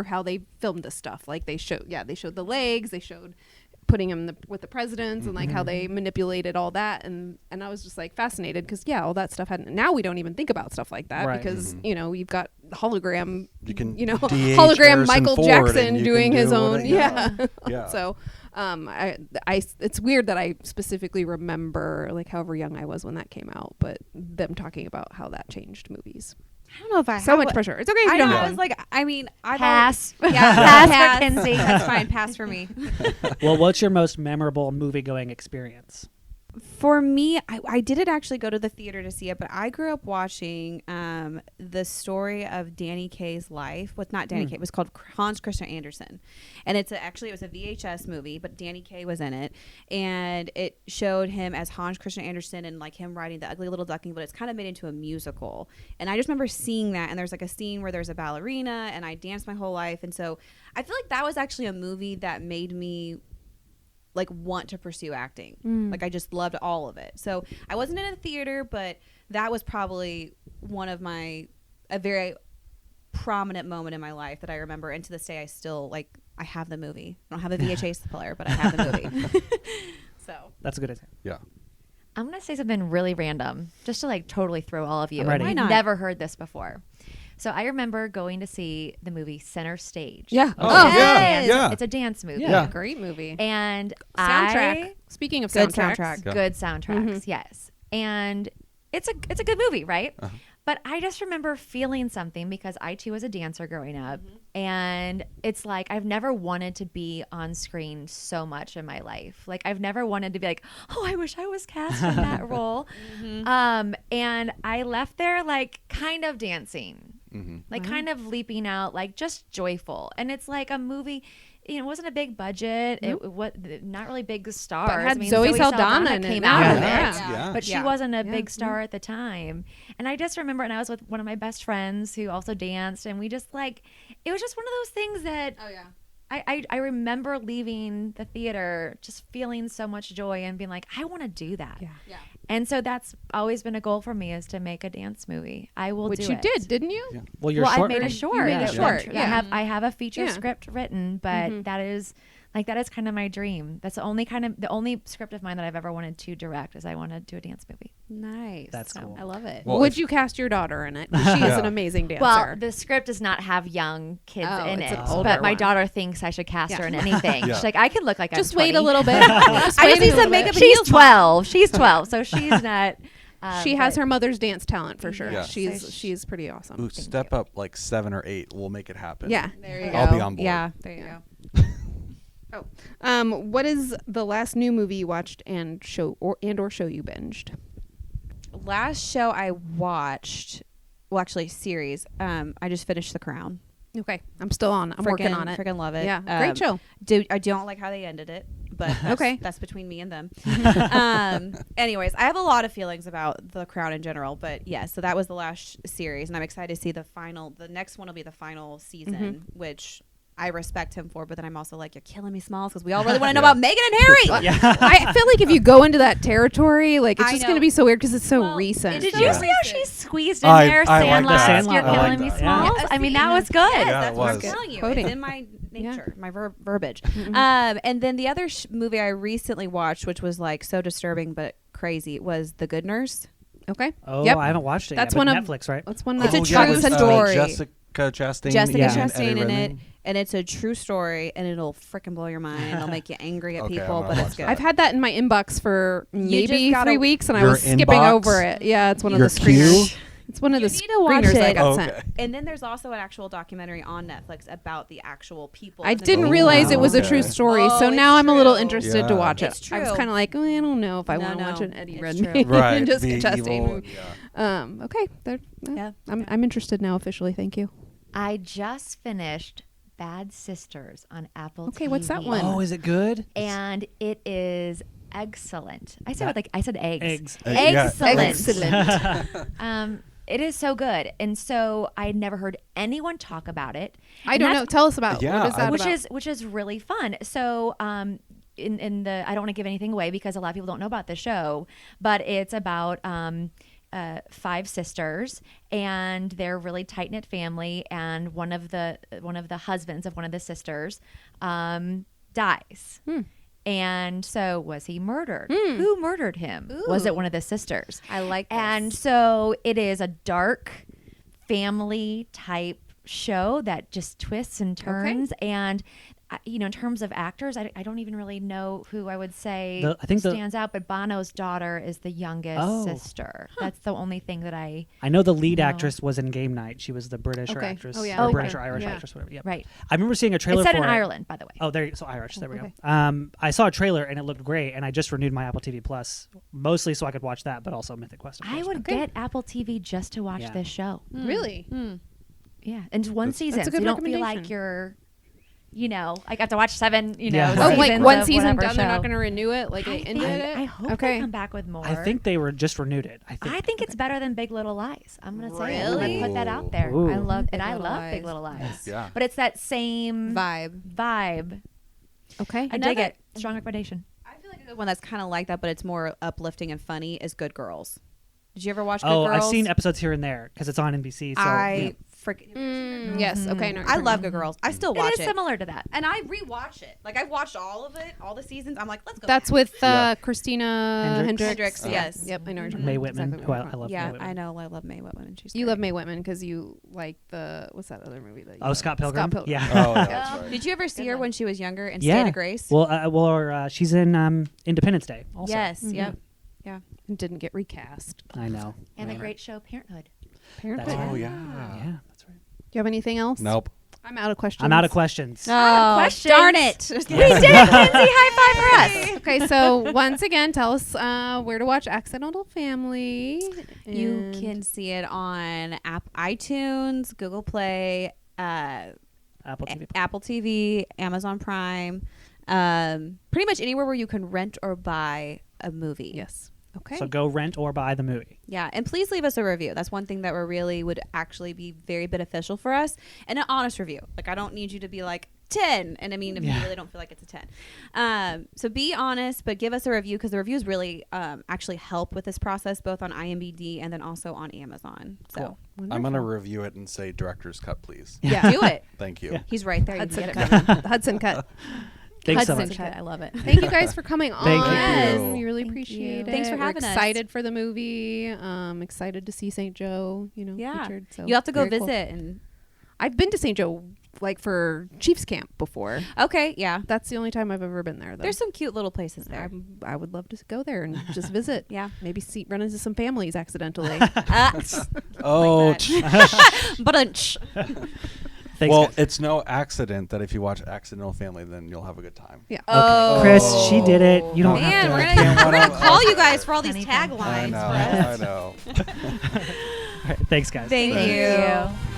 D: how they filmed this stuff. Like they showed the legs, they showed putting him with the presidents and like how they manipulated all that, and I was just like fascinated because all that stuff hadn't. Now we don't even think about stuff like that
C: Right.
D: because you've got hologram,
E: You can DH
D: hologram
E: Harrison
D: Michael
E: Ford
D: Jackson
E: and you
D: doing
E: can
D: his
E: do
D: own,
E: whatever-
D: yeah.
E: Yeah.
D: So, it's weird that I specifically remember like however young I was when that came out, but them talking about how that changed movies.
B: I don't know if I
D: So
B: have
D: much
B: one.
D: pressure. It's okay if you
B: I
D: don't
B: know.
D: have
B: I
D: one.
B: was like, I mean, I
A: Pass.
B: Yeah,
A: Pass for Kinsey.
B: That's fine. Pass for me.
C: Well, what's your most memorable movie going experience?
B: For me, I didn't actually go to the theater to see it, but I grew up watching the story of Danny Kaye's life. Well, not Danny Kaye. It was called Hans Christian Andersen. And it was a VHS movie, but Danny Kaye was in it. And it showed him as Hans Christian Andersen and like him riding the ugly little duckling, but it's kind of made into a musical. And I just remember seeing that. And there's like a scene where there's a ballerina and I danced my whole life. And so I feel like that was actually a movie that made me like want to pursue acting. Like I just loved all of it. So I wasn't in a theater, but that was probably one of a very prominent moment in my life that I remember. And to this day, I still I have the movie. I don't have a VHS player, but I have the movie. So
C: That's a good answer.
E: Yeah.
A: I'm going to say something really random just to like totally throw all of you.
C: I'm ready.
B: Why not?
A: Never heard this before. So I remember going to see the movie Center Stage.
D: Yeah.
E: Oh,
A: It's a
E: yeah,
A: dance-
E: yeah.
A: It's a dance movie.
C: Yeah.
D: Great movie.
A: And
D: Soundtrack. Speaking of
B: Good
D: soundtracks.
B: soundtrack.
E: Yeah.
A: good soundtracks, yes. And it's a good movie, right?
E: Uh-huh.
A: But I just remember feeling something because I too was a dancer growing up, and it's like I've never wanted to be on screen so much in my life. Like I've never wanted to be like, oh, I wish I was cast in that role. And I left there like kind of dancing, like kind of leaping out, like just joyful. And it's like a movie. You know, it wasn't a big budget. It was not really big stars.
D: But it had
A: I mean,
D: Zoe Saldana in it.
A: came
D: Yeah.
A: out of
E: Yeah.
A: it,
E: Yeah.
A: but she
B: Yeah.
A: wasn't a big star at the time. And I just remember, and I was with one of my best friends who also danced, and we just like, it was just one of those things that
B: Oh yeah.
A: I remember leaving the theater just feeling so much joy and being like, I want to do that.
D: Yeah.
B: Yeah.
A: And so that's always been a goal for me, is to make a dance movie. I will
D: Which
A: do
D: you
A: it.
D: did, didn't you?
E: Yeah.
C: Well, your
A: Well, I
C: short.
A: made a
C: right?
A: short.
B: You made a
A: that
B: short,
A: went-
B: yeah.
A: I have a feature
D: Yeah.
A: script written, but that is kind of my dream. That's the only script of mine that I've ever wanted to direct, is I want to do a dance movie.
B: Nice.
C: That's cool.
B: I love it.
E: Well,
D: Would
E: if-
D: you cast your daughter in it? 'Cause She is
E: Yeah.
D: an amazing dancer.
A: Well, the script does not have young kids
D: Oh,
A: in
D: it's
A: it,
D: an older
A: but my
D: one.
A: daughter thinks I should cast
D: Yeah.
A: her in anything.
E: Yeah.
A: She's like, I could look like
D: just
A: I'm
D: wait
A: 20.
D: a little bit.
B: I just need some makeup and
A: She's
B: heels.
A: 12. She's 12, so she's not.
D: She has
A: but-
D: her mother's dance talent for sure.
E: Yeah.
D: She's pretty awesome.
E: Ooh, step up like 7 or 8. We'll make it happen.
D: Yeah.
B: There you go.
E: I'll be on board.
B: Yeah. There you
D: Yeah.
B: go.
D: What is the last new movie you watched and show you binged?
B: Last show I watched, well, actually series. I just finished The Crown.
D: Okay, I'm still on. I'm working on it.
B: Freaking love it.
D: Yeah, great show.
B: I don't like how they ended it, but
D: Okay.
B: that's between me and them. Anyways, I have a lot of feelings about The Crown in general, but yeah, so that was the last series, and I'm excited to see the final. The next one will be the final season, which I respect him for, but then I'm also like, you're killing me, Smalls, because we all really want to know
E: Yeah.
B: about Meghan and Harry.
D: I feel like if you go into that territory, like it's
B: I
D: just
B: know.
D: going to be so weird because it's so
B: Well,
D: recent.
A: Did
B: so
A: you
E: Yeah.
A: see how she squeezed in
E: I
A: there?
E: like
A: Sandlot,
C: that. Sandlot,
A: you're
C: I like
A: killing me,
E: that.
A: Smalls.
B: Yeah.
A: I mean, that was good.
B: Yes,
E: Yeah,
B: that's
E: it
B: what I'm
E: was.
B: telling you.
D: Quoting.
B: It's in my nature, my verbiage.
D: Mm-hmm.
B: And then the other movie I recently watched, which was like so disturbing but crazy, was The Good Nurse.
D: Okay.
C: Oh,
D: Yep.
C: I haven't watched it
D: That's
C: yet.
D: one
C: But
D: of
C: Netflix, right?
D: That's one.
B: It's a
D: That's
B: true
E: with,
B: story.
E: Jessica Chastain.
B: Jessica
C: Yeah.
E: and
B: Chastain
E: Eddie
B: in it,
E: Redmayne.
B: and it's a true story, and it'll freaking blow your mind. It'll make you angry at
E: Okay,
B: people,
E: I'm
B: but
E: gonna
B: it's
E: watch
B: good.
E: that.
D: I've had that in my inbox for
B: just
D: maybe
B: gotta-
D: 3 weeks, and I
E: Your
D: was skipping
E: inbox?
D: over it. Yeah, it's one of
E: Your
D: the screeners.
E: queue?
D: It's one of
B: You
D: the
B: need to watch
D: screeners I
B: it.
D: got
E: Oh,
D: sent.
E: okay.
B: And then there's also an actual documentary on Netflix about the actual people.
D: I
B: in the
D: didn't
B: movie.
D: realize it was a
E: okay.
D: true story,
B: Oh,
D: so
B: it's
D: now I'm a little
B: true.
D: interested to
E: Yeah.
D: watch it.
B: It's
D: I was
B: true.
D: kind of like, I don't know if I
B: No,
D: want to
B: no.
D: watch an Eddie
B: It's
D: Redmayne
B: true.
E: Right.
D: and Jessica
E: the
D: Chastain
E: evil,
D: movie.
E: yeah.
D: Okay,
B: Yeah.
D: I'm interested now officially. Thank you.
A: I just finished Bad Sisters on Apple
D: Okay,
A: TV.
D: what's that one?
C: Oh, is it good?
A: And it is excellent. I said I said eggs.
C: Eggs.
E: Yeah.
A: Excellent. It is so good, and so I never heard anyone talk about it.
D: I
A: And
D: don't
A: that's-
D: know. Tell us about
E: Yeah,
D: what is that
A: which
D: about?
A: which is really fun. So in the I don't want to give anything away because a lot of people don't know about the show, but it's about 5 sisters, and they're a really tight knit family, and one of the husbands of one of the sisters dies. And so was he murdered? Who murdered him? Was it one of the sisters?
B: I like this.
A: And so it is a dark family type show that just twists and turns. And, in terms of actors, I don't even really know who I would say
C: I think
A: stands out. But Bono's daughter is the youngest
C: Oh.
A: sister. That's the only thing that I...
C: I know the lead
A: No.
C: actress was in Game Night. She was the British
D: Okay.
C: actress.
D: Oh, yeah.
C: Or
A: Okay.
C: British or Irish
D: Yeah.
C: actress, whatever. Yep.
A: Right.
C: I remember seeing a trailer
A: It's set
C: for
A: in
C: it.
A: Ireland, by the way.
C: Oh, there you so Irish. There we
D: Okay.
C: go. I saw a trailer and it looked great, and I just renewed my Apple TV Plus, mostly so I could watch that, but also Mythic Quest. Of
A: I
C: course.
A: would get Apple TV just to watch
C: Yeah.
A: this show.
D: Really?
A: Yeah, and just one season.
D: that's a
A: So
D: good
A: you don't feel like
D: recommendation.
A: you're, I got to watch 7,
C: Yeah.
D: Oh, like
A: seasons
D: one
A: of
D: season
A: whatever
D: done, they're not
A: show.
D: going to renew it. Like
A: I
D: they
A: think-
D: ended it.
A: I hope
D: Okay.
A: they come back with more.
C: I think they were just renewed it. I think.
A: it's better than Big Little Lies. I'm gonna say it. I'm
B: Really?
A: gonna put that out there.
C: Ooh.
A: I love
B: Big Little
A: Big
B: Lies.
A: Little Lies.
E: Yeah.
A: But it's that same vibe.
D: Okay.
A: I dig it. Strong recommendation.
B: I feel like a good one that's kind of like that, but it's more uplifting and funny is Good Girls. Did you ever watch Good
C: Oh,
B: Girls?
C: I've seen episodes here and there because it's on NBC. So
B: I freaking.
D: Yes. Okay. No,
B: I love Good Girls. I still watch
A: It is similar to that.
B: and I rewatch it. Like I've watched all of it, all the seasons. I'm like, let's go.
D: That's
B: back.
D: with
E: Yeah.
D: Christina
B: Hendricks, yes.
D: Yep. I know. what you're
C: May
D: talking
C: Whitman,
D: exactly
C: who
D: what
C: I
D: you're talking
C: love.
B: Yeah,
C: May Whitman.
B: I know. I love May Whitman. She's
D: about. You
B: great.
D: love May Whitman because you like what's that other movie that you
C: Oh,
D: love?
C: Scott Pilgrim.
D: Scott Pilgrim.
C: Yeah.
E: Oh, yeah, that's right.
B: Did you ever see her when she was younger in
C: Yeah.
B: State of Grace?
C: Well, she's in Independence Day. Also.
B: Yes. Yep.
D: And didn't get recast.
C: I know.
A: And the
E: Yeah.
A: great show Parenthood.
D: Apparently.
C: That's
E: Oh
C: right.
E: yeah.
C: Yeah, that's right.
D: Do you have anything else?
E: Nope.
D: I'm out of questions.
C: I'm out of questions.
B: Oh,
A: questions.
B: darn it!
A: We did it, Kinsey. High five for us.
D: Okay, so once again, tell us where to watch Accidental Family.
B: You
D: And-
B: can see it on iTunes, Google Play,
C: Apple TV.
B: Apple TV, Amazon Prime, pretty much anywhere where you can rent or buy a movie.
D: Yes. Okay.
C: So go rent or buy the movie.
B: Yeah, and please leave us a review. That's one thing that really would actually be very beneficial for us, and an honest review. Like I don't need you to be like 10, and I mean if you really don't feel like it's a 10. So be honest, but give us a review because the reviews really actually help with this process, both on IMDb and then also on Amazon. So
C: Cool.
E: I'm gonna review it and say director's cut, please.
D: Yeah.
B: do it.
E: Thank you.
C: Yeah.
B: He's right there. You
D: Hudson
B: can get it.
D: cut. Hudson cut.
C: Thanks so
D: Hudson
C: much.
D: cut.
B: I love it.
D: Thank you guys for coming on.
C: Thank you.
E: Yes.
D: We really
A: Thank
D: appreciate
A: you.
D: it.
B: Thanks for
D: We're
B: having us.
D: excited for the movie. Excited to see St. Joe,
B: Yeah,
D: featured. So
B: you have to go
D: very cool.
B: visit and.
D: I've been to St. Joe like for Chiefs camp before.
B: Okay, yeah.
D: That's the only time I've ever been there though.
B: There's some cute little places there.
D: I would love to go there and just visit.
B: Yeah.
D: Maybe run into some families accidentally.
E: Oh.
B: But
C: Thanks,
E: Well,
C: guys.
E: it's no accident that if you watch Accidental Family, then you'll have a good time.
D: Yeah.
B: Oh,
C: Chris, she did it. You don't
B: man,
C: have to.
B: we're
E: I
B: gonna,
E: can't
B: we're gonna
E: wanna-
B: call you guys for all these
A: Anything.
B: taglines.
E: I know.
B: for us.
E: I know.
C: All right, thanks, guys.
B: Thank
E: Thank
B: you.
A: you.